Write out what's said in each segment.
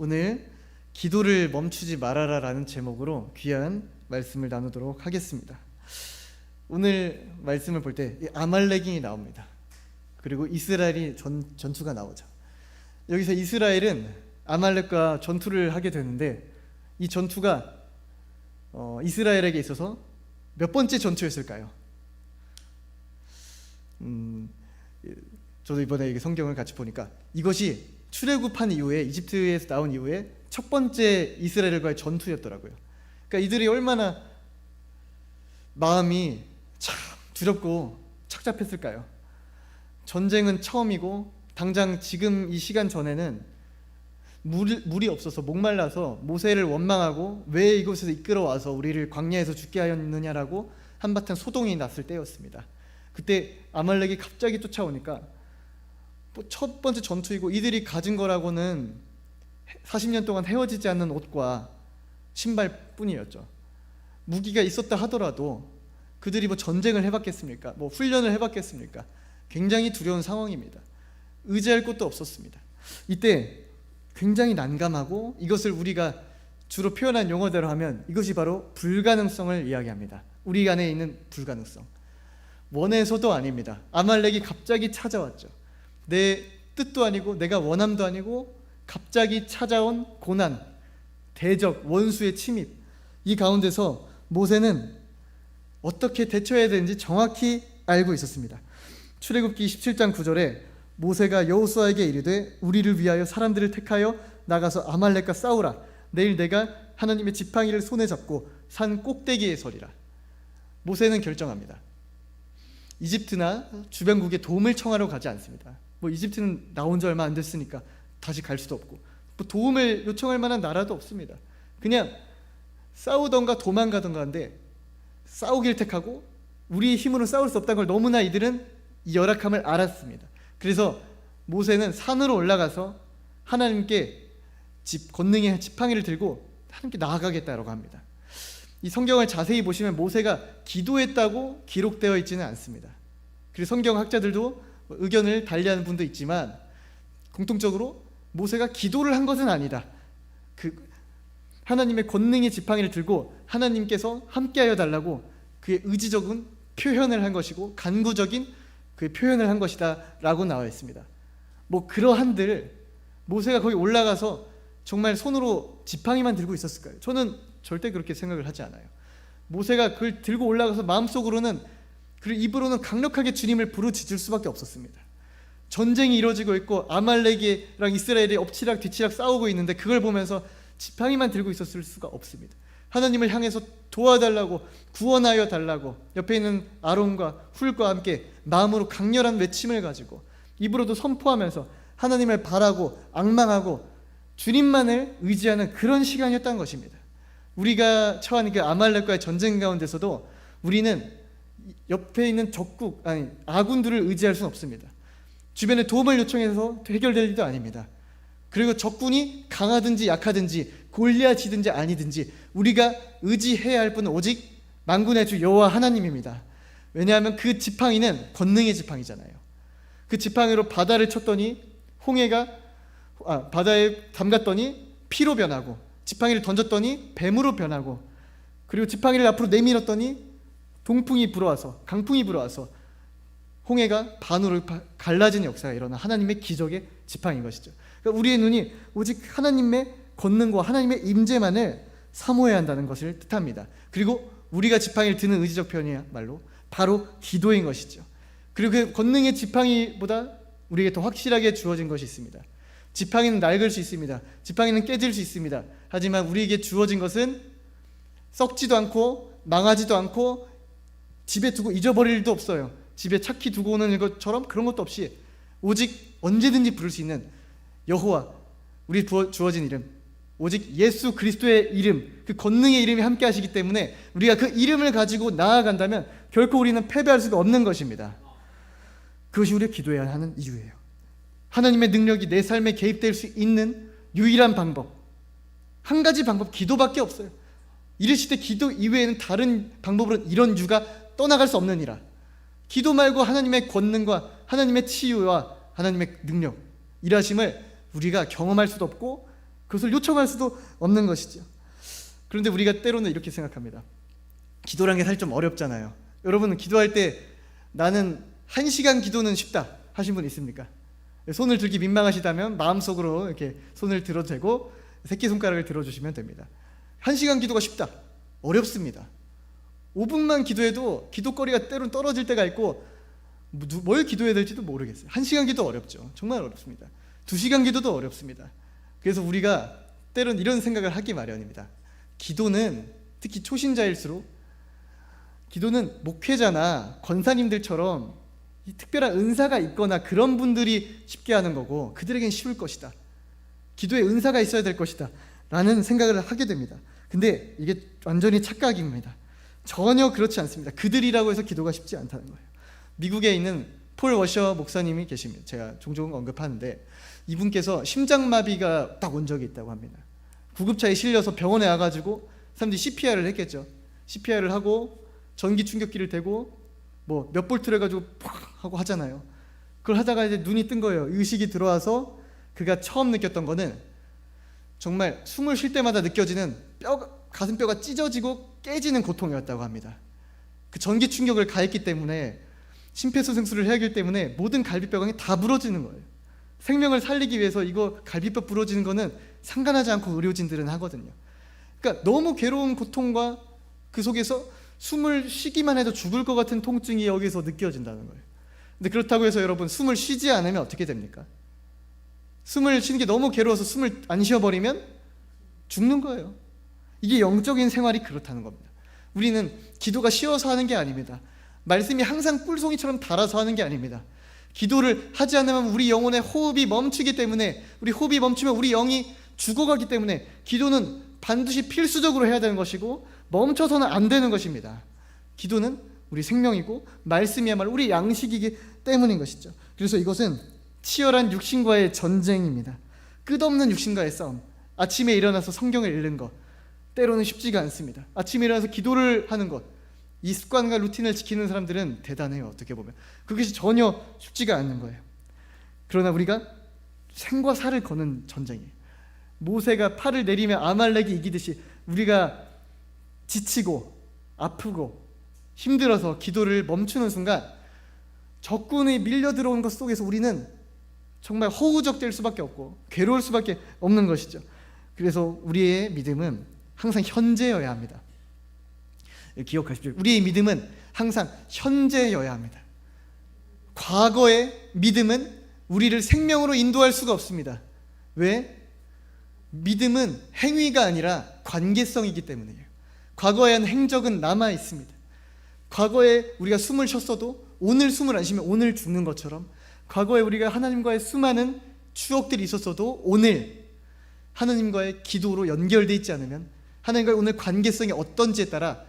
오늘 기도를 멈추지 말아라 라는 제목으로 귀한 말씀을 나누도록 하겠습니다. 오늘 말씀을 볼 때 아말렉이 나옵니다. 그리고 이스라엘이 전투가 나오죠. 여기서 이스라엘은 아말렉과 전투를 하게 되는데 이 전투가 이스라엘에게 있어서 몇 번째 전투였을까요? 저도 이번에 성경을 같이 보니까 이것이 출애굽한 이후에, 이집트에서 나온 이후에 첫 번째 이스라엘과의 전투였더라고요. 그러니까 이들이 얼마나 마음이 참 두렵고 착잡했을까요? 전쟁은 처음이고 당장 지금 이 시간 전에는 물이 없어서 목말라서 모세를 원망하고 왜 이곳에서 이끌어와서 우리를 광야에서 죽게 하였느냐라고 한바탕 소동이 났을 때였습니다. 그때 아말렉이 갑자기 쫓아오니까 첫 번째 전투이고 이들이 가진 거라고는 40년 동안 헤어지지 않는 옷과 신발뿐이었죠. 무기가 있었다 하더라도 그들이 전쟁을 해봤겠습니까? 훈련을 해봤겠습니까? 굉장히 두려운 상황입니다. 의지할 곳도 없었습니다. 이때 굉장히 난감하고 이것을 우리가 주로 표현한 용어대로 하면 이것이 바로 불가능성을 이야기합니다. 우리 안에 있는 불가능성. 원해서도 아닙니다. 아말렉이 갑자기 찾아왔죠. 내 뜻도 아니고 내가 원함도 아니고 갑자기 찾아온 고난, 대적, 원수의 침입, 이 가운데서 모세는 어떻게 대처해야 되는지 정확히 알고 있었습니다. 출애굽기 17장 9절에 모세가 여호수아에게 이르되 우리를 위하여 사람들을 택하여 나가서 아말렉과 싸우라. 내일 내가 하나님의 지팡이를 손에 잡고 산 꼭대기에 서리라. 모세는 결정합니다. 이집트나 주변국에 도움을 청하러 가지 않습니다. 이집트는 나온 지 얼마 안 됐으니까 다시 갈 수도 없고 도움을 요청할 만한 나라도 없습니다. 그냥 싸우던가 도망가던가 한데 싸우길 택하고 우리의 힘으로 싸울 수 없다는 걸 너무나 이들은 이 열악함을 알았습니다. 그래서 모세는 산으로 올라가서 하나님께 권능의 지팡이를 들고 하나님께 나아가겠다라고 합니다. 이 성경을 자세히 보시면 모세가 기도했다고 기록되어 있지는 않습니다. 그리고 성경학자들도 의견을 달리하는 분도 있지만 공통적으로 모세가 기도를 한 것은 아니다. 하나님의 권능의 지팡이를 들고 하나님께서 함께하여 달라고 그의 의지적인 표현을 한 것이고 간구적인 그의 표현을 한 것이다 라고 나와 있습니다. 그러한들 모세가 거기 올라가서 정말 손으로 지팡이만 들고 있었을까요? 저는 절대 그렇게 생각을 하지 않아요. 모세가 그걸 들고 올라가서 마음속으로는 그리고 입으로는 강력하게 주님을 부르짖을 수밖에 없었습니다. 전쟁이 이루어지고 있고 아말렉이랑 이스라엘이 엎치락 뒤치락 싸우고 있는데 그걸 보면서 지팡이만 들고 있었을 수가 없습니다. 하나님을 향해서 도와달라고, 구원하여 달라고 옆에 있는 아론과 훌과 함께 마음으로 강렬한 외침을 가지고 입으로도 선포하면서 하나님을 바라고 악망하고 주님만을 의지하는 그런 시간이었다는 것입니다. 우리가 처한 그 아말렉과의 전쟁 가운데서도 우리는 옆에 있는 아군들을 의지할 수는 없습니다. 주변에 도움을 요청해서 해결될 일도 아닙니다. 그리고 적군이 강하든지 약하든지 골리앗이든지 아니든지 우리가 의지해야 할 분은 오직 만군의 주 여호와 하나님입니다. 왜냐하면 그 지팡이는 권능의 지팡이잖아요. 그 지팡이로 바다를 쳤더니 바다에 담갔더니 피로 변하고, 지팡이를 던졌더니 뱀으로 변하고, 그리고 지팡이를 앞으로 내밀었더니 동풍이 불어와서, 강풍이 불어와서 홍해가 반으로 갈라진 역사가 일어나 하나님의 기적의 지팡이인 것이죠. 그러니까 우리의 눈이 오직 하나님의 권능과 하나님의 임재만을 사모해야 한다는 것을 뜻합니다. 그리고 우리가 지팡이를 드는 의지적 표현이야말로 바로 기도인 것이죠. 그리고 그 권능의 지팡이보다 우리에게 더 확실하게 주어진 것이 있습니다. 지팡이는 낡을 수 있습니다. 지팡이는 깨질 수 있습니다. 하지만 우리에게 주어진 것은 썩지도 않고 망하지도 않고 집에 두고 잊어버릴 일도 없어요. 집에 착히 두고 오는 것처럼 그런 것도 없이 오직 언제든지 부를 수 있는 여호와, 우리 주어진 이름, 오직 예수 그리스도의 이름, 그 권능의 이름이 함께 하시기 때문에 우리가 그 이름을 가지고 나아간다면 결코 우리는 패배할 수가 없는 것입니다. 그것이 우리가 기도해야 하는 이유예요. 하나님의 능력이 내 삶에 개입될 수 있는 유일한 방법, 한 가지 방법, 기도밖에 없어요. 이르시되 기도 이외에는 다른 방법으로 이런 유가 떠나갈 수 없느니라. 기도 말고 하나님의 권능과 하나님의 치유와 하나님의 능력, 일하심을 우리가 경험할 수도 없고 그것을 요청할 수도 없는 것이죠. 그런데 우리가 때로는 이렇게 생각합니다. 기도란 게 사실 좀 어렵잖아요. 여러분은 기도할 때 나는 1시간 기도는 쉽다 하신 분 있습니까? 손을 들기 민망하시다면 마음속으로 이렇게 손을 들어도 되고 새끼손가락을 들어주시면 됩니다. 1시간 기도가 쉽다. 어렵습니다. 5분만 기도해도 기도거리가 때로는 떨어질 때가 있고 뭘 기도해야 될지도 모르겠어요. 1시간 기도 어렵죠. 정말 어렵습니다. 2시간 기도도 어렵습니다. 그래서 우리가 때로는 이런 생각을 하기 마련입니다. 기도는 특히 초신자일수록 기도는 목회자나 권사님들처럼 이 특별한 은사가 있거나 그런 분들이 쉽게 하는 거고 그들에겐 쉬울 것이다. 기도에 은사가 있어야 될 것이다 라는 생각을 하게 됩니다. 근데 이게 완전히 착각입니다. 전혀 그렇지 않습니다. 그들이라고 해서 기도가 쉽지 않다는 거예요. 미국에 있는 폴 워셔 목사님이 계십니다. 제가 종종 언급하는데 이분께서 심장마비가 딱 온 적이 있다고 합니다. 구급차에 실려서 병원에 와가지고 사람들이 CPR을 했겠죠. CPR을 하고 전기 충격기를 대고 뭐 몇 볼트를 해가지고 팍 하고 하잖아요. 그걸 하다가 이제 눈이 뜬 거예요. 의식이 들어와서 그가 처음 느꼈던 거는 정말 숨을 쉴 때마다 느껴지는 가슴뼈가 찢어지고 깨지는 고통이었다고 합니다. 그 전기 충격을 가했기 때문에 심폐소생술을 해야 하기 때문에 모든 갈비뼈가 다 부러지는 거예요. 생명을 살리기 위해서 이거 갈비뼈 부러지는 거는 상관하지 않고 의료진들은 하거든요. 그러니까 너무 괴로운 고통과 그 속에서 숨을 쉬기만 해도 죽을 것 같은 통증이 여기서 느껴진다는 거예요. 근데 그렇다고 해서 여러분 숨을 쉬지 않으면 어떻게 됩니까? 숨을 쉬는 게 너무 괴로워서 숨을 안 쉬어버리면 죽는 거예요. 이게 영적인 생활이 그렇다는 겁니다. 우리는 기도가 쉬워서 하는 게 아닙니다. 말씀이 항상 꿀송이처럼 달아서 하는 게 아닙니다. 기도를 하지 않으면 우리 영혼의 호흡이 멈추기 때문에, 우리 호흡이 멈추면 우리 영이 죽어가기 때문에 기도는 반드시 필수적으로 해야 되는 것이고 멈춰서는 안 되는 것입니다. 기도는 우리 생명이고 말씀이야말로 우리 양식이기 때문인 것이죠. 그래서 이것은 치열한 육신과의 전쟁입니다. 끝없는 육신과의 싸움. 아침에 일어나서 성경을 읽는 것 때로는 쉽지가 않습니다. 아침에 일어나서 기도를 하는 것, 이 습관과 루틴을 지키는 사람들은 대단해요. 어떻게 보면 그것이 전혀 쉽지가 않는 거예요. 그러나 우리가 생과 사를 거는 전쟁이에요. 모세가 팔을 내리며 아말렉이 이기듯이 우리가 지치고 아프고 힘들어서 기도를 멈추는 순간 적군이 밀려 들어온 것 속에서 우리는 정말 허우적될 수밖에 없고 괴로울 수밖에 없는 것이죠. 그래서 우리의 믿음은 항상 현재여야 합니다. 기억하십시오. 우리의 믿음은 항상 현재여야 합니다. 과거의 믿음은 우리를 생명으로 인도할 수가 없습니다. 왜? 믿음은 행위가 아니라 관계성이기 때문이에요. 과거에 한 행적은 남아 있습니다. 과거에 우리가 숨을 쉬었어도 오늘 숨을 안 쉬면 오늘 죽는 것처럼 과거에 우리가 하나님과의 수많은 추억들이 있었어도 오늘 하나님과의 기도로 연결되어 있지 않으면 하나님과의 오늘 관계성이 어떤지에 따라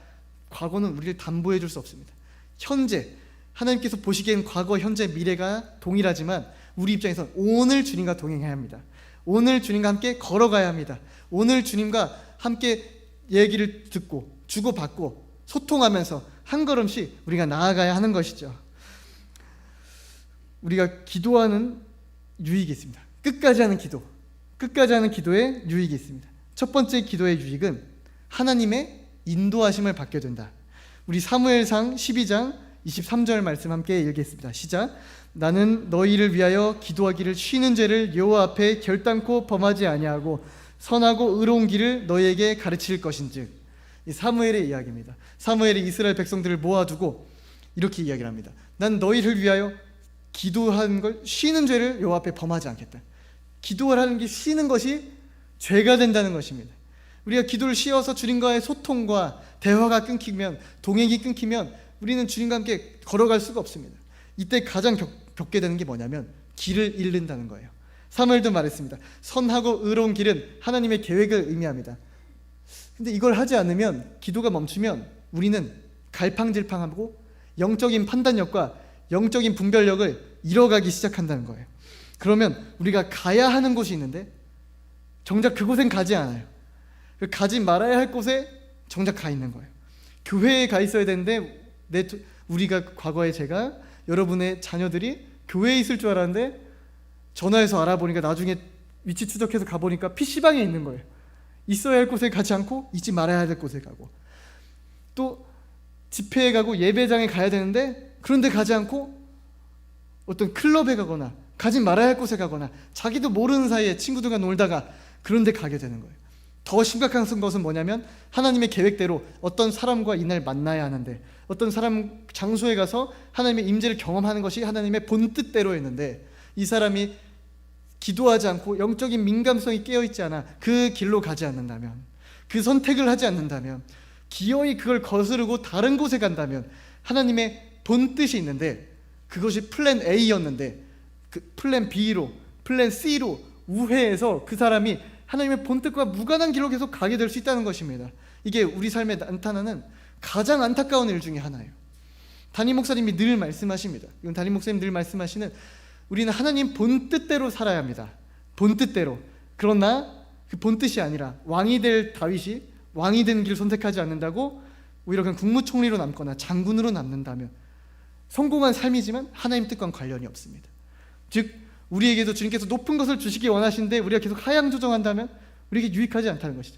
과거는 우리를 담보해 줄 수 없습니다. 현재 하나님께서 보시기엔 과거, 현재, 미래가 동일하지만 우리 입장에서는 오늘 주님과 동행해야 합니다. 오늘 주님과 함께 걸어가야 합니다. 오늘 주님과 함께 얘기를 듣고 주고받고 소통하면서 한 걸음씩 우리가 나아가야 하는 것이죠. 우리가 기도하는 유익이 있습니다. 끝까지 하는 기도, 끝까지 하는 기도에 유익이 있습니다. 첫 번째 기도의 유익은 하나님의 인도하심을 받게 된다. 우리 사무엘상 12장 23절 말씀 함께 읽겠습니다. 시작. 나는 너희를 위하여 기도하기를 쉬는 죄를 여호와 앞에 결단코 범하지 아니하고 선하고 의로운 길을 너희에게 가르칠 것인즉. 이 사무엘의 이야기입니다. 사무엘이 이스라엘 백성들을 모아두고 이렇게 이야기를 합니다. 난 너희를 위하여 기도하는 걸 쉬는 죄를 여호와 앞에 범하지 않겠다. 기도를 하는 게 쉬는 것이 죄가 된다는 것입니다. 우리가 기도를 쉬어서 주님과의 소통과 대화가 끊기면, 동행이 끊기면 우리는 주님과 함께 걸어갈 수가 없습니다. 이때 가장 겪게 되는 게 뭐냐면 길을 잃는다는 거예요. 사무엘도 말했습니다. 선하고 의로운 길은 하나님의 계획을 의미합니다. 근데 이걸 하지 않으면, 기도가 멈추면 우리는 갈팡질팡하고 영적인 판단력과 영적인 분별력을 잃어가기 시작한다는 거예요. 그러면 우리가 가야 하는 곳이 있는데 정작 그곳엔 가지 않아요. 가지 말아야 할 곳에 정작 가 있는 거예요. 교회에 가 있어야 되는데 우리가 과거에 제가 여러분의 자녀들이 교회에 있을 줄 알았는데 전화해서 알아보니까 나중에 위치 추적해서 가보니까 PC방에 있는 거예요. 있어야 할 곳에 가지 않고 있지 말아야 할 곳에 가고, 또 집회에 가고 예배장에 가야 되는데 그런데 가지 않고 어떤 클럽에 가거나 가지 말아야 할 곳에 가거나 자기도 모르는 사이에 친구들과 놀다가 그런데 가게 되는 거예요. 더 심각한 것은 뭐냐면 하나님의 계획대로 어떤 사람과 이날 만나야 하는데 어떤 사람 장소에 가서 하나님의 임재를 경험하는 것이 하나님의 본 뜻대로였는데 이 사람이 기도하지 않고 영적인 민감성이 깨어있지 않아 그 길로 가지 않는다면, 그 선택을 하지 않는다면, 기어이 그걸 거스르고 다른 곳에 간다면 하나님의 본 뜻이 있는데 그것이 플랜 A였는데 그 플랜 B로, 플랜 C로 우회해서 그 사람이 하나님의 본 뜻과 무관한 길로 계속 가게 될 수 있다는 것입니다. 이게 우리 삶에 나타나는 가장 안타까운 일 중에 하나예요. 담임 목사님이 늘 말씀하십니다. 이건 담임 목사님 늘 말씀하시는, 우리는 하나님 본 뜻대로 살아야 합니다. 본 뜻대로. 그러나 그 본 뜻이 아니라 왕이 될 다윗이 왕이 된 길 선택하지 않는다고 오히려 그냥 국무총리로 남거나 장군으로 남는다면 성공한 삶이지만 하나님 뜻과는 관련이 없습니다. 즉 우리에게도 주님께서 높은 것을 주시기 원하시는데 우리가 계속 하향 조정한다면 우리에게 유익하지 않다는 것이죠.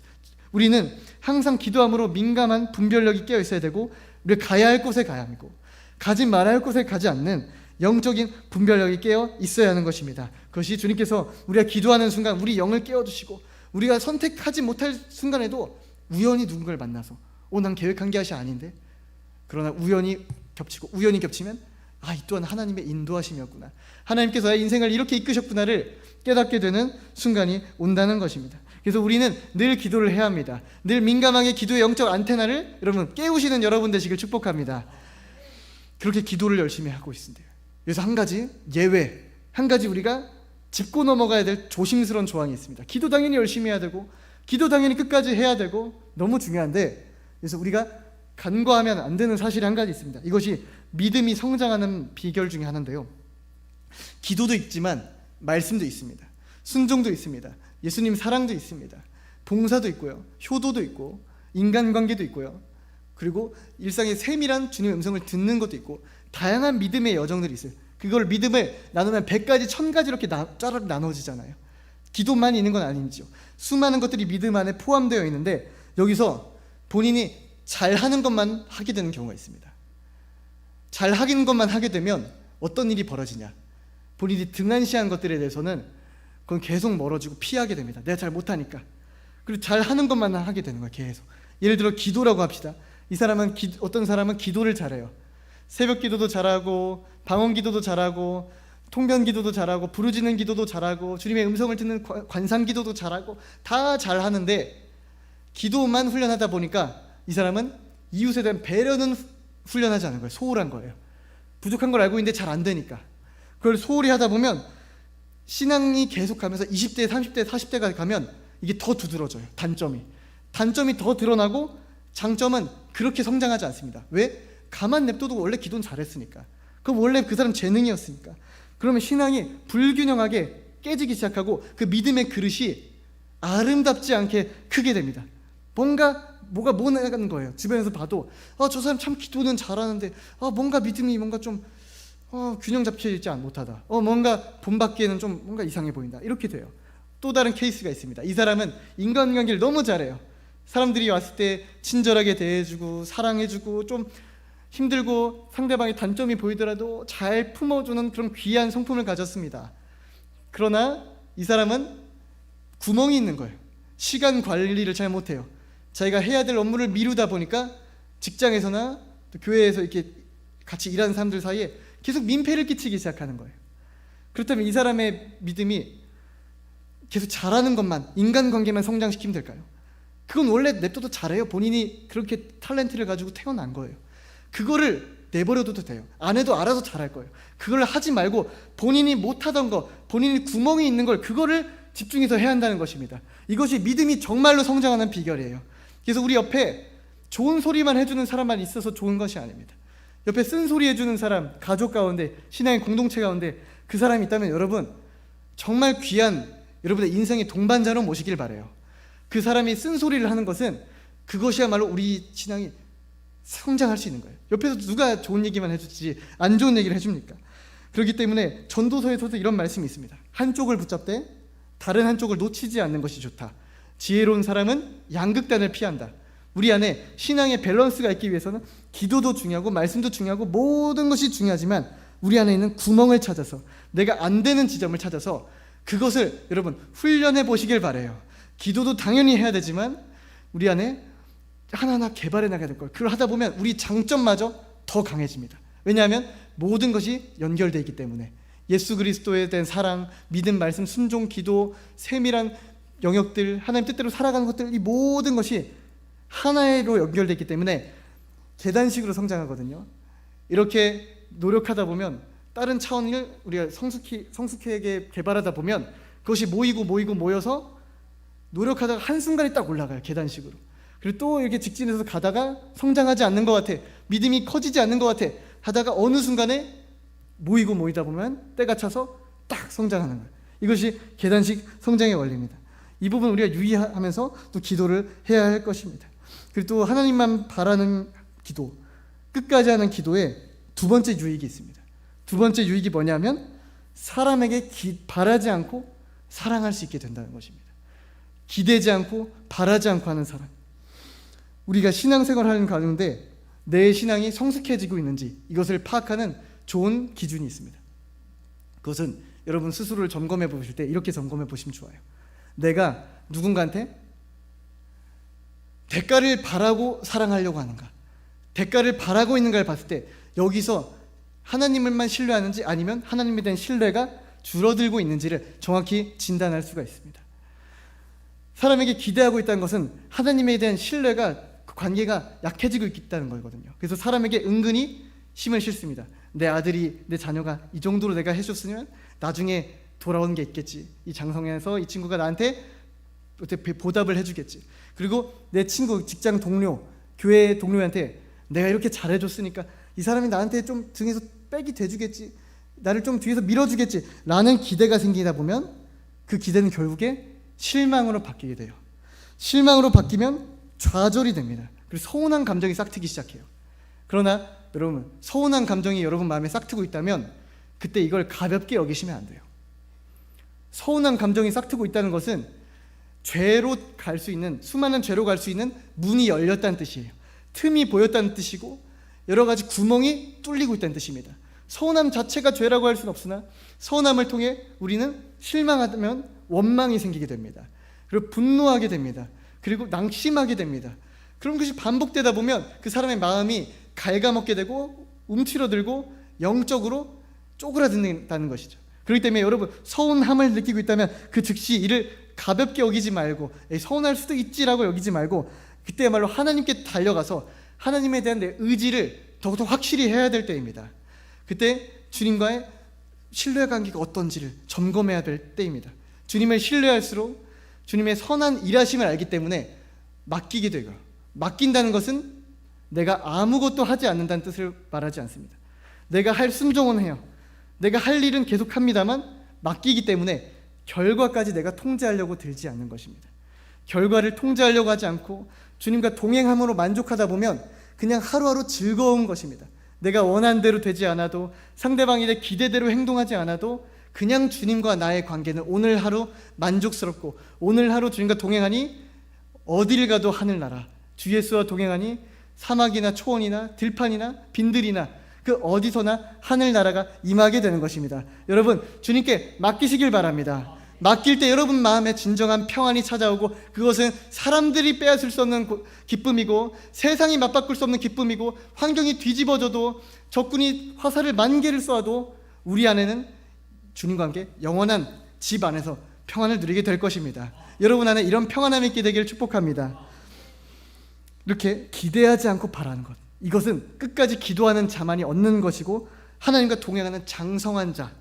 우리는 항상 기도함으로 민감한 분별력이 깨어 있어야 되고 우리가 가야 할 곳에 가야 하고 가지 말아야 할 곳에 가지 않는 영적인 분별력이 깨어 있어야 하는 것입니다. 그것이 주님께서 우리가 기도하는 순간 우리 영을 깨워주시고 우리가 선택하지 못할 순간에도 우연히 누군가를 만나서 난 계획한 게 아닌데, 그러나 우연히 겹치고 우연히 겹치면 이 또한 하나님의 인도하심이었구나, 하나님께서 나의 인생을 이렇게 이끄셨구나를 깨닫게 되는 순간이 온다는 것입니다. 그래서 우리는 늘 기도를 해야 합니다. 늘 민감하게 기도의 영적 안테나를 여러분 깨우시는 여러분 되시길 축복합니다. 그렇게 기도를 열심히 하고 있습니다. 그래서 한 가지 예외, 한 가지 우리가 짚고 넘어가야 될 조심스러운 조항이 있습니다. 기도 당연히 열심히 해야 되고 기도 당연히 끝까지 해야 되고 너무 중요한데, 그래서 우리가 간과하면 안 되는 사실이 한 가지 있습니다. 이것이 믿음이 성장하는 비결 중에 하나인데요, 기도도 있지만 말씀도 있습니다. 순종도 있습니다. 예수님 사랑도 있습니다. 봉사도 있고요, 효도도 있고 인간관계도 있고요, 그리고 일상의 세밀한 주님의 음성을 듣는 것도 있고 다양한 믿음의 여정들이 있어요. 그걸 믿음을 나누면 100가지 1000가지 이렇게 짜르르 나눠지잖아요. 기도만 있는 건 아니죠. 수많은 것들이 믿음 안에 포함되어 있는데 여기서 본인이 잘하는 것만 하게 되는 경우가 있습니다. 잘하는 것만 하게 되면 어떤 일이 벌어지냐, 본인이 등한시한 것들에 대해서는 그건 계속 멀어지고 피하게 됩니다. 내가 잘 못하니까. 그리고 잘하는 것만 하게 되는 거예요. 계속. 예를 들어 기도라고 합시다. 어떤 사람은 기도를 잘해요. 새벽 기도도 잘하고 방언 기도도 잘하고 통변 기도도 잘하고 부르짖는 기도도 잘하고 주님의 음성을 듣는 관상 기도도 잘하고 다 잘하는데 기도만 훈련하다 보니까 이 사람은 이웃에 대한 배려는 훈련하지 않은 거예요. 소홀한 거예요. 부족한 걸 알고 있는데 잘 안 되니까. 그걸 소홀히 하다 보면 신앙이 계속 가면서 20대, 30대, 40대가 가면 이게 더 두드러져요. 단점이 더 드러나고 장점은 그렇게 성장하지 않습니다. 왜? 가만 냅둬도 원래 기도는 잘했으니까. 그럼 원래 그 사람 재능이었으니까. 그러면 신앙이 불균형하게 깨지기 시작하고 그 믿음의 그릇이 아름답지 않게 크게 됩니다. 뭐가 모나가는 거예요. 주변에서 봐도 저 사람 참 기도는 잘하는데 뭔가 믿음이 뭔가 좀 균형 잡혀있지 못하다. 뭔가 본받기에는 좀 뭔가 이상해 보인다. 이렇게 돼요. 또 다른 케이스가 있습니다. 이 사람은 인간관계를 너무 잘해요. 사람들이 왔을 때 친절하게 대해주고 사랑해주고 좀 힘들고 상대방의 단점이 보이더라도 잘 품어주는 그런 귀한 성품을 가졌습니다. 그러나 이 사람은 구멍이 있는 거예요. 시간 관리를 잘 못해요. 자기가 해야 될 업무를 미루다 보니까 직장에서나 또 교회에서 이렇게 같이 일하는 사람들 사이에 계속 민폐를 끼치기 시작하는 거예요. 그렇다면 이 사람의 믿음이 계속 잘하는 것만, 인간관계만 성장시키면 될까요? 그건 원래 냅둬도 잘해요. 본인이 그렇게 탤런트를 가지고 태어난 거예요. 그거를 내버려둬도 돼요. 안 해도 알아서 잘할 거예요. 그걸 하지 말고 본인이 못하던 거, 본인이 구멍이 있는 걸 그거를 집중해서 해야 한다는 것입니다. 이것이 믿음이 정말로 성장하는 비결이에요. 그래서 우리 옆에 좋은 소리만 해주는 사람만 있어서 좋은 것이 아닙니다. 옆에 쓴소리 해주는 사람, 가족 가운데, 신앙의 공동체 가운데 그 사람이 있다면 여러분 정말 귀한 여러분의 인생의 동반자로 모시길 바라요. 그 사람이 쓴소리를 하는 것은 그것이야말로 우리 신앙이 성장할 수 있는 거예요. 옆에서 누가 좋은 얘기만 해주지 안 좋은 얘기를 해줍니까? 그렇기 때문에 전도서에서도 이런 말씀이 있습니다. 한쪽을 붙잡되 다른 한쪽을 놓치지 않는 것이 좋다. 지혜로운 사람은 양극단을 피한다. 우리 안에 신앙의 밸런스가 있기 위해서는 기도도 중요하고 말씀도 중요하고 모든 것이 중요하지만 우리 안에 있는 구멍을 찾아서, 내가 안 되는 지점을 찾아서 그것을 여러분 훈련해 보시길 바라요. 기도도 당연히 해야 되지만 우리 안에 하나하나 개발해 나가야 될 거예요. 그걸 하다 보면 우리 장점마저 더 강해집니다. 왜냐하면 모든 것이 연결되어 있기 때문에. 예수 그리스도에 대한 사랑, 믿음, 말씀, 순종, 기도, 세밀한 영역들, 하나님 뜻대로 살아가는 것들, 이 모든 것이 하나로 연결되어 있기 때문에 계단식으로 성장하거든요. 이렇게 노력하다 보면 다른 차원을 우리가 성숙하게 개발하다 보면 그것이 모여서 노력하다가 한순간에 딱 올라가요. 계단식으로. 그리고 또 이렇게 직진해서 가다가 성장하지 않는 것 같아, 믿음이 커지지 않는 것 같아 하다가 어느 순간에 모이다 보면 때가 차서 딱 성장하는 거예요. 이것이 계단식 성장의 원리입니다. 이 부분 우리가 유의하면서 또 기도를 해야 할 것입니다. 그리고 또 하나님만 바라는 기도, 끝까지 하는 기도에 두 번째 유익이 있습니다. 두 번째 유익이 뭐냐면 사람에게 바라지 않고 사랑할 수 있게 된다는 것입니다. 기대지 않고 바라지 않고 하는 사람. 우리가 신앙생활을 하는 가운데 내 신앙이 성숙해지고 있는지 이것을 파악하는 좋은 기준이 있습니다. 그것은 여러분 스스로를 점검해 보실 때 이렇게 점검해 보시면 좋아요. 내가 누군가한테 대가를 바라고 사랑하려고 하는가, 대가를 바라고 있는가를 봤을 때 여기서 하나님을만 신뢰하는지 아니면 하나님에 대한 신뢰가 줄어들고 있는지를 정확히 진단할 수가 있습니다. 사람에게 기대하고 있다는 것은 하나님에 대한 신뢰가, 관계가 약해지고 있다는 거거든요. 그래서 사람에게 은근히 힘을 실습니다. 내 아들이, 내 자녀가 이 정도로 내가 해줬으면 나중에 돌아오는 게 있겠지. 이 장성에서 이 친구가 나한테 보답을 해주겠지. 그리고 내 친구, 직장 동료, 교회 동료한테 내가 이렇게 잘해줬으니까 이 사람이 나한테 좀 등에서 백이 돼주겠지, 나를 좀 뒤에서 밀어주겠지 라는 기대가 생기다 보면 그 기대는 결국에 실망으로 바뀌게 돼요. 실망으로 바뀌면 좌절이 됩니다. 그리고 서운한 감정이 싹트기 시작해요. 그러나 여러분, 서운한 감정이 여러분 마음에 싹트고 있다면 그때 이걸 가볍게 여기시면 안 돼요. 서운한 감정이 싹트고 있다는 것은 죄로 갈 수 있는, 수많은 죄로 갈 수 있는 문이 열렸다는 뜻이에요. 틈이 보였다는 뜻이고 여러 가지 구멍이 뚫리고 있다는 뜻입니다. 서운함 자체가 죄라고 할 수는 없으나 서운함을 통해 우리는 실망하면 원망이 생기게 됩니다. 그리고 분노하게 됩니다. 그리고 낙심하게 됩니다. 그런 것이 반복되다 보면 그 사람의 마음이 갉아먹게 되고 움츠러들고 영적으로 쪼그라든다는 것이죠. 그렇기 때문에 여러분, 서운함을 느끼고 있다면 그 즉시 이를 가볍게 여기지 말고 서운할 수도 있지라고 여기지 말고 그때야말로 하나님께 달려가서 하나님에 대한 내 의지를 더욱더 확실히 해야 될 때입니다. 그때 주님과의 신뢰관계가 어떤지를 점검해야 될 때입니다. 주님을 신뢰할수록 주님의 선한 일하심을 알기 때문에 맡기게 되고, 맡긴다는 것은 내가 아무것도 하지 않는다는 뜻을 말하지 않습니다. 내가 할 순종은 해요. 내가 할 일은 계속합니다만 맡기기 때문에 결과까지 내가 통제하려고 들지 않는 것입니다. 결과를 통제하려고 하지 않고 주님과 동행함으로 만족하다 보면 그냥 하루하루 즐거운 것입니다. 내가 원한 대로 되지 않아도, 상대방이 내 기대대로 행동하지 않아도 그냥 주님과 나의 관계는 오늘 하루 만족스럽고, 오늘 하루 주님과 동행하니 어디를 가도 하늘나라, 주 예수와 동행하니 사막이나 초원이나 들판이나 빈들이나 그 어디서나 하늘나라가 임하게 되는 것입니다. 여러분, 주님께 맡기시길 바랍니다. 맡길 때 여러분 마음에 진정한 평안이 찾아오고, 그것은 사람들이 빼앗을 수 없는 기쁨이고, 세상이 맞바꿀 수 없는 기쁨이고, 환경이 뒤집어져도 적군이 화살을 10,000개를 쏘아도 우리 안에는 주님과 함께 영원한 집 안에서 평안을 누리게 될 것입니다. 여러분 안에 이런 평안함이 있게 되기를 축복합니다. 이렇게 기대하지 않고 바라는 것, 이것은 끝까지 기도하는 자만이 얻는 것이고 하나님과 동행하는 장성한 자,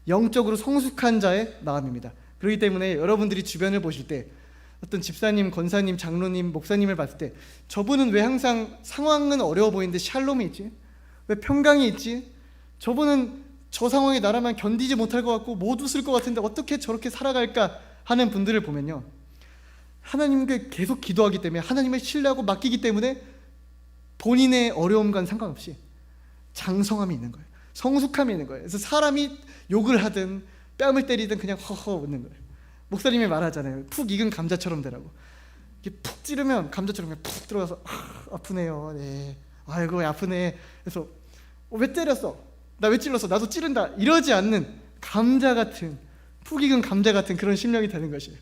영적으로 성숙한 자의 마음입니다. 그렇기 때문에 여러분들이 주변을 보실 때 어떤 집사님, 권사님, 장로님, 목사님을 봤을 때 저분은 왜 항상 상황은 어려워 보이는데 샬롬이 있지? 왜 평강이 있지? 저분은 저 상황에 나라면 견디지 못할 것 같고 못 웃을 것 같은데 어떻게 저렇게 살아갈까 하는 분들을 보면요, 하나님께 계속 기도하기 때문에, 하나님을 신뢰하고 맡기기 때문에 본인의 어려움과는 상관없이 장성함이 있는 거예요. 성숙함이 있는 거예요. 그래서 사람이 욕을 하든 뺨을 때리든 그냥 허허 웃는 거예요. 목사님이 말하잖아요. 푹 익은 감자처럼 되라고. 이렇게 푹 찌르면 감자처럼 그냥 푹 들어가서 아프네요. 네. 아이고 아프네. 그래서 왜 때렸어? 나 왜 찔렀어? 나도 찌른다. 이러지 않는 감자 같은, 푹 익은 감자 같은 그런 심령이 되는 것이에요.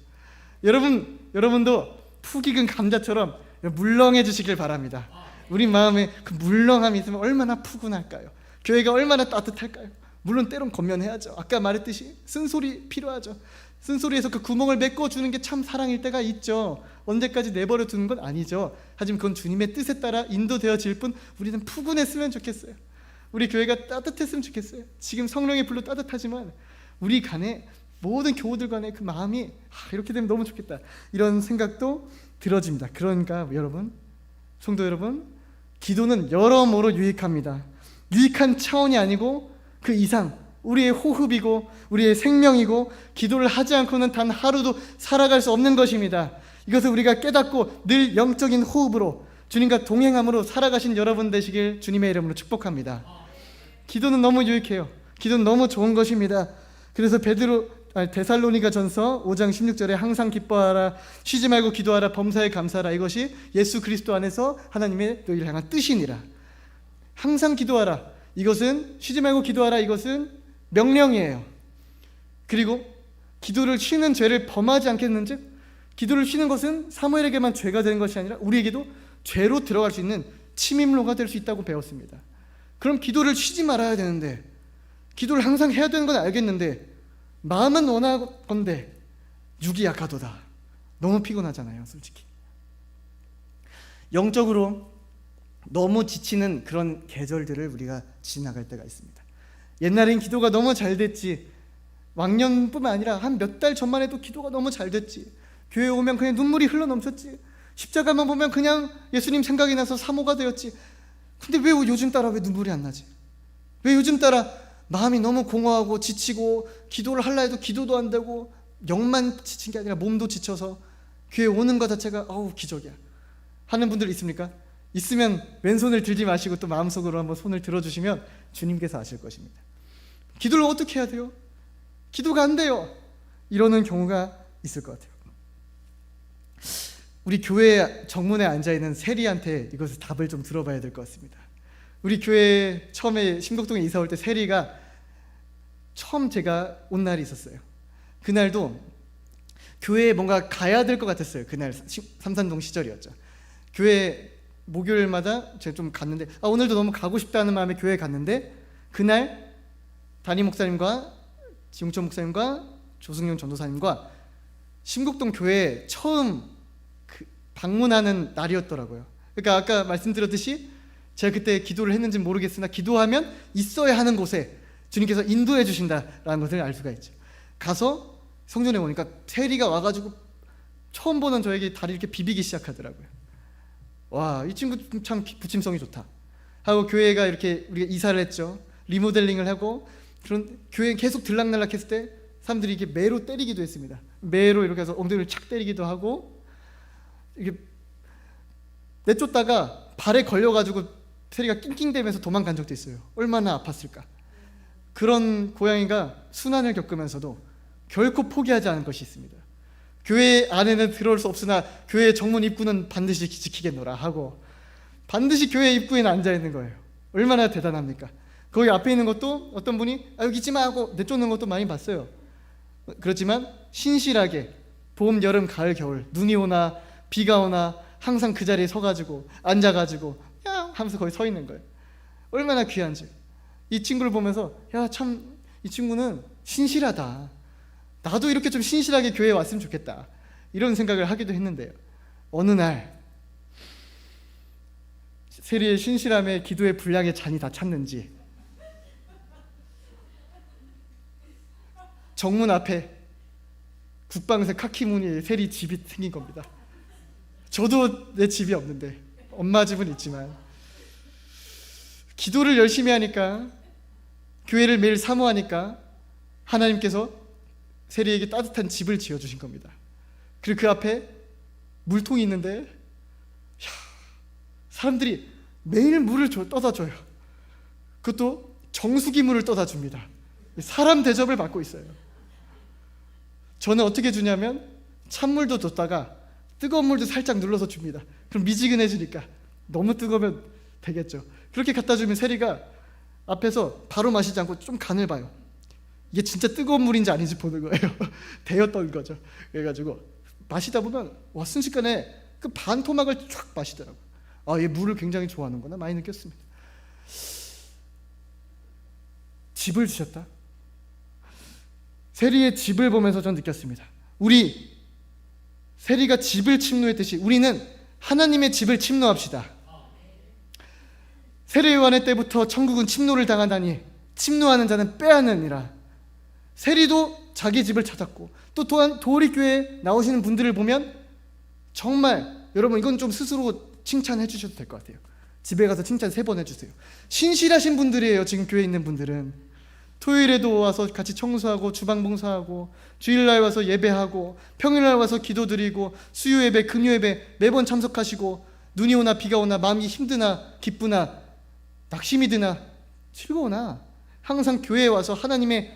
여러분도 푹 익은 감자처럼 물렁해 주시길 바랍니다. 우리 마음에 그 물렁함이 있으면 얼마나 푸근할까요? 교회가 얼마나 따뜻할까요? 물론 때론 겉면해야죠. 아까 말했듯이 쓴소리 필요하죠. 쓴소리에서 그 구멍을 메꿔주는 게 참 사랑일 때가 있죠. 언제까지 내버려 두는 건 아니죠. 하지만 그건 주님의 뜻에 따라 인도되어질 뿐 우리는 푸근했으면 좋겠어요. 우리 교회가 따뜻했으면 좋겠어요. 지금 성령의 불로 따뜻하지만 우리 간에 모든 교우들 간에 그 마음이 이렇게 되면 너무 좋겠다, 이런 생각도 들어집니다. 그러니까 여러분, 성도 여러분, 기도는 여러모로 유익합니다. 유익한 차원이 아니고 그 이상 우리의 호흡이고 우리의 생명이고 기도를 하지 않고는 단 하루도 살아갈 수 없는 것입니다. 이것을 우리가 깨닫고 늘 영적인 호흡으로 주님과 동행함으로 살아가신 여러분 되시길 주님의 이름으로 축복합니다. 기도는 너무 유익해요. 기도는 너무 좋은 것입니다. 그래서 데살로니가전서 5장 16절에 항상 기뻐하라, 쉬지 말고 기도하라, 범사에 감사하라, 이것이 예수 그리스도 안에서 하나님의 너희를 향한 뜻이니라. 항상 기도하라, 이것은 쉬지 말고 기도하라, 이것은 명령이에요. 그리고 기도를 쉬는 죄를 범하지 않겠는즉, 기도를 쉬는 것은 사무엘에게만 죄가 되는 것이 아니라 우리에게도 죄로 들어갈 수 있는 침입로가 될 수 있다고 배웠습니다. 그럼 기도를 쉬지 말아야 되는데, 기도를 항상 해야 되는 건 알겠는데 마음은 원하건대 육이 약하도다. 너무 피곤하잖아요, 솔직히. 영적으로 너무 지치는 그런 계절들을 우리가 지나갈 때가 있습니다. 옛날엔 기도가 너무 잘 됐지, 왕년뿐만 아니라 한 몇 달 전만 해도 기도가 너무 잘 됐지, 교회 오면 그냥 눈물이 흘러넘쳤지, 십자가만 보면 그냥 예수님 생각이 나서 사모가 되었지. 근데 왜 요즘 따라 왜 눈물이 안 나지? 왜 요즘 따라 마음이 너무 공허하고 지치고 기도를 하려 해도 기도도 안 되고 영만 지친 게 아니라 몸도 지쳐서 교회 오는 것 자체가 기적이야 하는 분들 있습니까? 있으면 왼손을 들지 마시고 또 마음속으로 한번 손을 들어주시면 주님께서 아실 것입니다. 기도를 어떻게 해야 돼요? 기도가 안 돼요. 이러는 경우가 있을 것 같아요. 우리 교회 정문에 앉아있는 세리한테 이것을 답을 좀 들어봐야 될 것 같습니다. 우리 교회 처음에 심곡동에 이사 올 때 세리가 처음 제가 온 날이 있었어요. 그날도 교회에 뭔가 가야 될 것 같았어요. 그날 삼산동 시절이었죠. 교회 목요일마다 제가 좀 갔는데 오늘도 너무 가고 싶다는 마음에 교회에 갔는데, 그날 담임 목사님과 지웅천 목사님과 조승용 전도사님과 심곡동 교회에 처음 방문하는 날이었더라고요. 그러니까 아까 말씀드렸듯이 제가 그때 기도를 했는지는 모르겠으나 기도하면 있어야 하는 곳에 주님께서 인도해 주신다라는 것을 알 수가 있죠. 가서 성전에 오니까 세리가 와가지고 처음 보는 저에게 다리 이렇게 비비기 시작하더라고요. 와, 이 친구 참 부침성이 좋다 하고, 교회가 이렇게 우리가 이사를 했죠. 리모델링을 하고 그런 교회 계속 들락날락 했을 때 사람들이 이렇게 매로 때리기도 했습니다. 매로 이렇게 해서 엉덩이를 착 때리기도 하고, 이게 내쫓다가 발에 걸려가지고 세리가 낑낑대면서 도망간 적도 있어요. 얼마나 아팠을까. 그런 고양이가 순환을 겪으면서도 결코 포기하지 않은 것이 있습니다. 교회 안에는 들어올 수 없으나 교회 정문 입구는 반드시 지키겠노라 하고 반드시 교회 입구에는 앉아있는 거예요. 얼마나 대단합니까? 거기 앞에 있는 것도 어떤 분이 여기 있지 마 하고 내쫓는 것도 많이 봤어요. 그렇지만 신실하게 봄, 여름, 가을, 겨울 눈이 오나 비가 오나 항상 그 자리에 서가지고 앉아가지고 야 하면서 거기 서 있는 거예요. 얼마나 귀한지. 이 친구를 보면서 야 참 이 친구는 신실하다, 나도 이렇게 좀 신실하게 교회에 왔으면 좋겠다, 이런 생각을 하기도 했는데요. 어느 날 세리의 신실함에 기도의 분량의 잔이 다 찼는지 정문 앞에 국방색 카키 무늬의 세리 집이 생긴 겁니다. 저도 내 집이 없는데 엄마 집은 있지만 기도를 열심히 하니까, 교회를 매일 사모하니까 하나님께서 세리에게 따뜻한 집을 지어주신 겁니다. 그리고 그 앞에 물통이 있는데 사람들이 매일 물을 떠다 줘요. 그것도 정수기 물을 떠다 줍니다. 사람 대접을 받고 있어요. 저는 어떻게 주냐면 찬물도 뒀다가 뜨거운 물도 살짝 눌러서 줍니다. 그럼 미지근해지니까 너무 뜨거우면 되겠죠. 그렇게 갖다 주면 세리가 앞에서 바로 마시지 않고 좀 간을 봐요. 이게 진짜 뜨거운 물인지 아닌지 보는 거예요. 데였던 거죠. 그래가지고 마시다 보면 와, 순식간에 그 반 토막을 쫙 마시더라고요. 아, 얘 물을 굉장히 좋아하는구나 많이 느꼈습니다. 집을 주셨다. 세리의 집을 보면서 전 느꼈습니다. 우리 세리가 집을 침노했듯이 우리는 하나님의 집을 침노합시다. 세례 요한의 때부터 천국은 침노를 당하다니 침노하는 자는 빼앗느니라. 세리도 자기 집을 찾았고 또 또한 도리교회에 나오시는 분들을 보면 정말 여러분 이건 좀 스스로 칭찬해 주셔도 될 것 같아요. 집에 가서 칭찬 3번 해주세요. 신실하신 분들이에요. 지금 교회에 있는 분들은 토요일에도 와서 같이 청소하고 주방 봉사하고 주일날 와서 예배하고 평일날 와서 기도드리고 수요 예배 금요 예배 매번 참석하시고 눈이 오나 비가 오나 마음이 힘드나 기쁘나 낙심이 드나 즐거우나 항상 교회에 와서 하나님의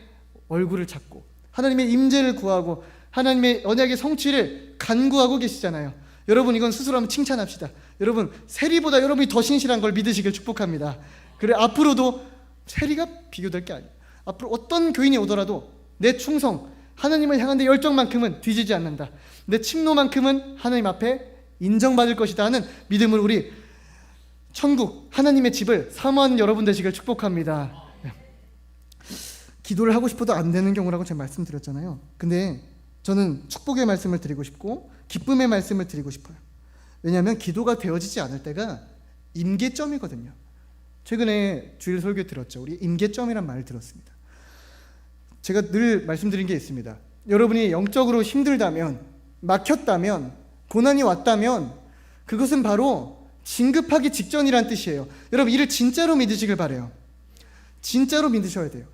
얼굴을 찾고 하나님의 임재를 구하고 하나님의 언약의 성취를 간구하고 계시잖아요. 여러분 이건 스스로 한번 칭찬합시다. 여러분 세리보다 여러분이 더 신실한 걸 믿으시길 축복합니다. 그래 앞으로도 세리가 비교될 게 아니에요. 앞으로 어떤 교인이 오더라도 내 충성 하나님을 향한 내 열정만큼은 뒤지지 않는다. 내 침노만큼은 하나님 앞에 인정받을 것이다 하는 믿음을 우리 천국 하나님의 집을 사모하는 여러분 되시길 축복합니다. 기도를 하고 싶어도 안 되는 경우라고 제가 말씀드렸잖아요. 근데 저는 축복의 말씀을 드리고 싶고 기쁨의 말씀을 드리고 싶어요. 왜냐하면 기도가 되어지지 않을 때가 임계점이거든요. 최근에 주일 설교 들었죠. 우리 임계점이란 말을 들었습니다. 제가 늘 말씀드린 게 있습니다. 여러분이 영적으로 힘들다면, 막혔다면, 고난이 왔다면 그것은 바로 진급하기 직전이란 뜻이에요. 여러분 이를 진짜로 믿으시길 바라요. 진짜로 믿으셔야 돼요.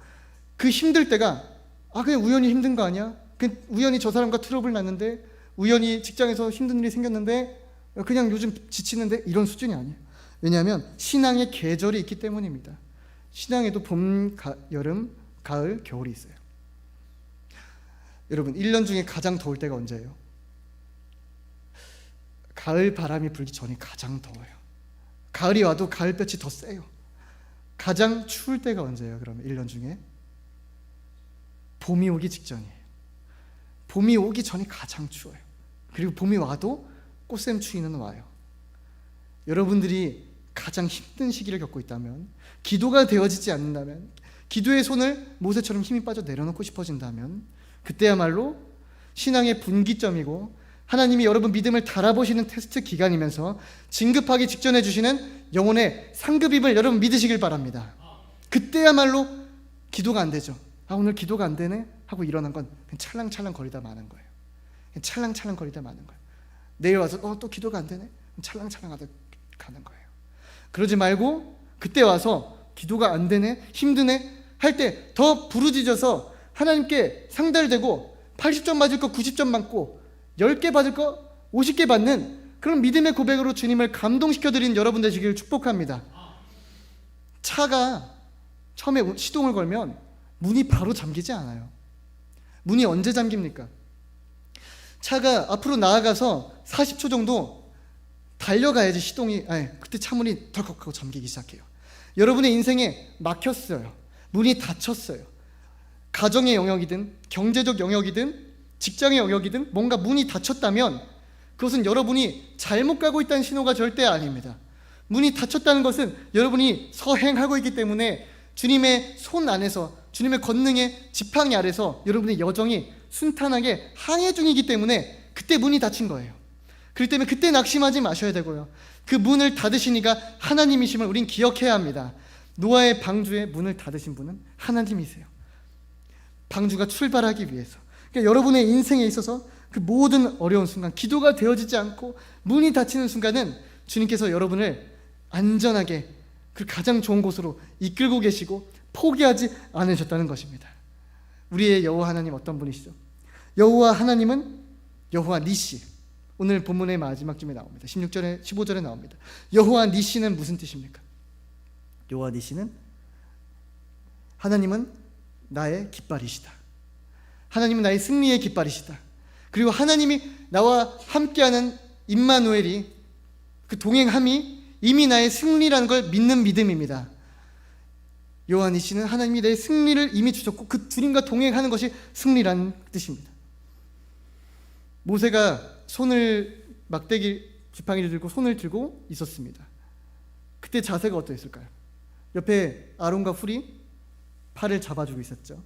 그 힘들 때가 그냥 우연히 힘든 거 아니야? 그냥 우연히 저 사람과 트러블 났는데, 우연히 직장에서 힘든 일이 생겼는데, 그냥 요즘 지치는데, 이런 수준이 아니에요. 왜냐하면 신앙의 계절이 있기 때문입니다. 신앙에도 봄, 여름, 가을, 겨울이 있어요. 여러분 1년 중에 가장 더울 때가 언제예요? 가을 바람이 불기 전이 가장 더워요. 가을이 와도 가을볕이 더 세요. 가장 추울 때가 언제예요? 그러면 1년 중에 봄이 오기 직전이에요. 봄이 오기 전이 가장 추워요. 그리고 봄이 와도 꽃샘추위는 와요. 여러분들이 가장 힘든 시기를 겪고 있다면, 기도가 되어지지 않는다면, 기도의 손을 모세처럼 힘이 빠져 내려놓고 싶어진다면, 그때야말로 신앙의 분기점이고 하나님이 여러분 믿음을 달아보시는 테스트 기간이면서 진급하기 직전에 주시는 영혼의 상급임을 여러분 믿으시길 바랍니다. 그때야말로 기도가 안 되죠. 오늘 기도가 안 되네 하고 일어난 건 그냥 찰랑찰랑 거리다 마는 거예요. 그냥 찰랑찰랑 거리다 마는 거예요. 내일 와서 또 기도가 안 되네 찰랑찰랑 하다 가는 거예요. 그러지 말고 그때 와서 기도가 안 되네 힘드네 할 때 더 부르짖어서 하나님께 상달되고 80점 맞을 거 90점 맞고 10개 받을 거 50개 받는 그런 믿음의 고백으로 주님을 감동시켜드리는 여러분 되시기를 축복합니다. 차가 처음에 시동을 걸면 문이 바로 잠기지 않아요. 문이 언제 잠깁니까? 차가 앞으로 나아가서 40초 정도 달려가야지 그때 차문이 덜컥하고 잠기기 시작해요. 여러분의 인생에 막혔어요. 문이 닫혔어요. 가정의 영역이든 경제적 영역이든 직장의 영역이든 뭔가 문이 닫혔다면 그것은 여러분이 잘못 가고 있다는 신호가 절대 아닙니다. 문이 닫혔다는 것은 여러분이 서행하고 있기 때문에 주님의 손 안에서, 주님의 권능의 지팡이 아래서 여러분의 여정이 순탄하게 항해 중이기 때문에 그때 문이 닫힌 거예요. 그렇기 때문에 그때 낙심하지 마셔야 되고요. 그 문을 닫으신 이가 하나님이심을 우린 기억해야 합니다. 노아의 방주에 문을 닫으신 분은 하나님이세요. 방주가 출발하기 위해서. 그러니까 여러분의 인생에 있어서 그 모든 어려운 순간, 기도가 되어지지 않고 문이 닫히는 순간은 주님께서 여러분을 안전하게 그 가장 좋은 곳으로 이끌고 계시고 포기하지 않으셨다는 것입니다. 우리의 여호와 하나님 어떤 분이시죠? 여호와 하나님은 여호와 니시. 오늘 본문의 마지막 쯤에 나옵니다. 16절에 15절에 나옵니다. 여호와 니시는 무슨 뜻입니까? 여호와 니시는 하나님은 나의 깃발이시다. 하나님은 나의 승리의 깃발이시다. 그리고 하나님이 나와 함께하는 임마누엘이, 그 동행함이 이미 나의 승리라는 걸 믿는 믿음입니다. 요한이 씨는 하나님이 내 승리를 이미 주셨고 그 주님과 동행하는 것이 승리라는 뜻입니다. 모세가 손을, 막대기 지팡이를 들고 손을 들고 있었습니다. 그때 자세가 어떠했을까요? 옆에 아론과 훌이 팔을 잡아주고 있었죠.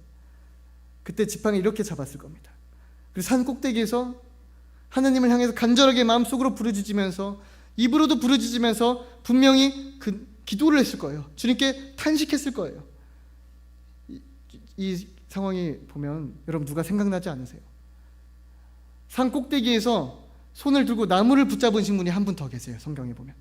그때 지팡이 이렇게 잡았을 겁니다. 그리고 산 꼭대기에서 하나님을 향해서 간절하게 마음속으로 부르짖으면서, 입으로도 부르짖으면서 분명히 기도를 했을 거예요. 주님께 탄식했을 거예요. 이 상황이 보면 여러분 누가 생각나지 않으세요? 산 꼭대기에서 손을 들고 나무를 붙잡으신 분이 한 분 더 계세요. 성경에 보면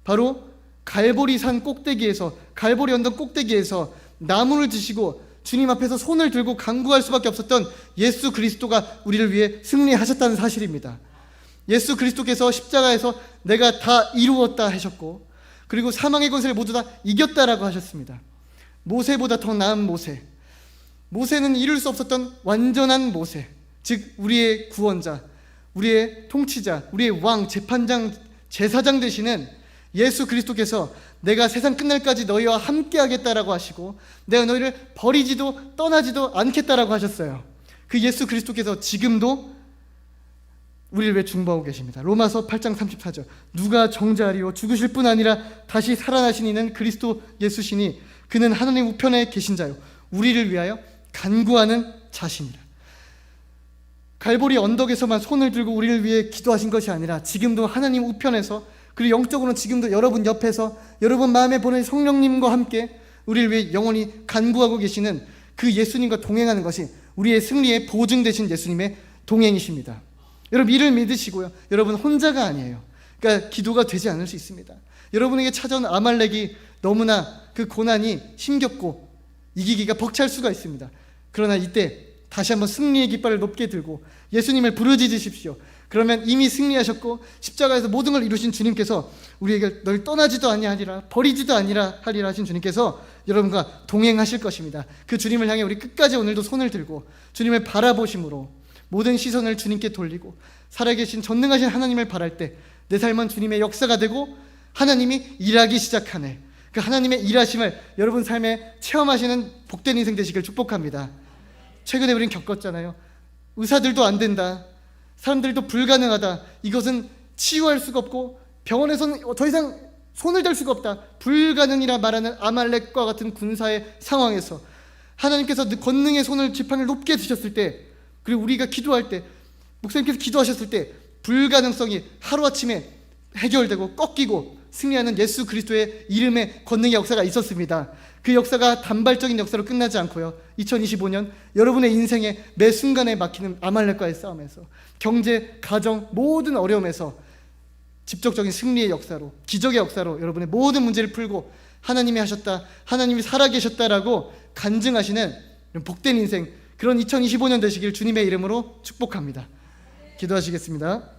바로 갈보리 산 꼭대기에서, 갈보리 언덕 꼭대기에서 나무를 드시고 주님 앞에서 손을 들고 간구할 수밖에 없었던 예수 그리스도가 우리를 위해 승리하셨다는 사실입니다. 예수 그리스도께서 십자가에서 내가 다 이루었다 하셨고, 그리고 사망의 권세를 모두 다 이겼다라고 하셨습니다. 모세보다 더 나은 모세, 모세는 이룰 수 없었던 완전한 모세, 즉 우리의 구원자, 우리의 통치자, 우리의 왕, 재판장, 제사장 되시는 예수 그리스도께서 내가 세상 끝날까지 너희와 함께 하겠다라고 하시고 내가 너희를 버리지도 떠나지도 않겠다라고 하셨어요. 그 예수 그리스도께서 지금도 우리를 왜 중보하고 계십니다. 로마서 8장 34절, 누가 정죄하리요? 죽으실 뿐 아니라 다시 살아나신 이는 그리스도 예수시니 그는 하나님 우편에 계신 자요 우리를 위하여 간구하는 자신이라. 갈보리 언덕에서만 손을 들고 우리를 위해 기도하신 것이 아니라 지금도 하나님 우편에서, 그리고 영적으로는 지금도 여러분 옆에서 여러분 마음에 보낸 성령님과 함께 우리를 위해 영원히 간구하고 계시는 그 예수님과 동행하는 것이 우리의 승리의 보증 되신 예수님의 동행이십니다. 여러분 이를 믿으시고요, 여러분 혼자가 아니에요. 그러니까 기도가 되지 않을 수 있습니다. 여러분에게 찾아온 아말렉이 너무나 그 고난이 힘겹고 이기기가 벅찰 수가 있습니다. 그러나 이때 다시 한번 승리의 깃발을 높게 들고 예수님을 부르짖으십시오. 그러면 이미 승리하셨고 십자가에서 모든 걸 이루신 주님께서 우리에게 널 떠나지도 아니하리라, 버리지도 아니라 하리라 하신 주님께서 여러분과 동행하실 것입니다. 그 주님을 향해 우리 끝까지 오늘도 손을 들고 주님을 바라보심으로 모든 시선을 주님께 돌리고 살아계신 전능하신 하나님을 바랄 때 내 삶은 주님의 역사가 되고 하나님이 일하기 시작하네. 그 하나님의 일하심을 여러분 삶에 체험하시는 복된 인생 되시길 축복합니다. 최근에 우리는 겪었잖아요. 의사들도 안 된다, 사람들도 불가능하다, 이것은 치유할 수가 없고 병원에서는 더 이상 손을 댈 수가 없다, 불가능이라 말하는 아말렉과 같은 군사의 상황에서 하나님께서 권능의 손을, 지팡이를 높게 드셨을 때, 그리고 우리가 기도할 때, 목사님께서 기도하셨을 때 불가능성이 하루아침에 해결되고 꺾이고 승리하는 예수 그리스도의 이름의 권능의 역사가 있었습니다. 그 역사가 단발적인 역사로 끝나지 않고요, 2025년 여러분의 인생의 매 순간에 막히는 아말렉과의 싸움에서, 경제, 가정, 모든 어려움에서 직접적인 승리의 역사로, 기적의 역사로 여러분의 모든 문제를 풀고 하나님이 하셨다, 하나님이 살아계셨다라고 간증하시는 복된 인생, 그런 2025년 되시길 주님의 이름으로 축복합니다. 기도하시겠습니다.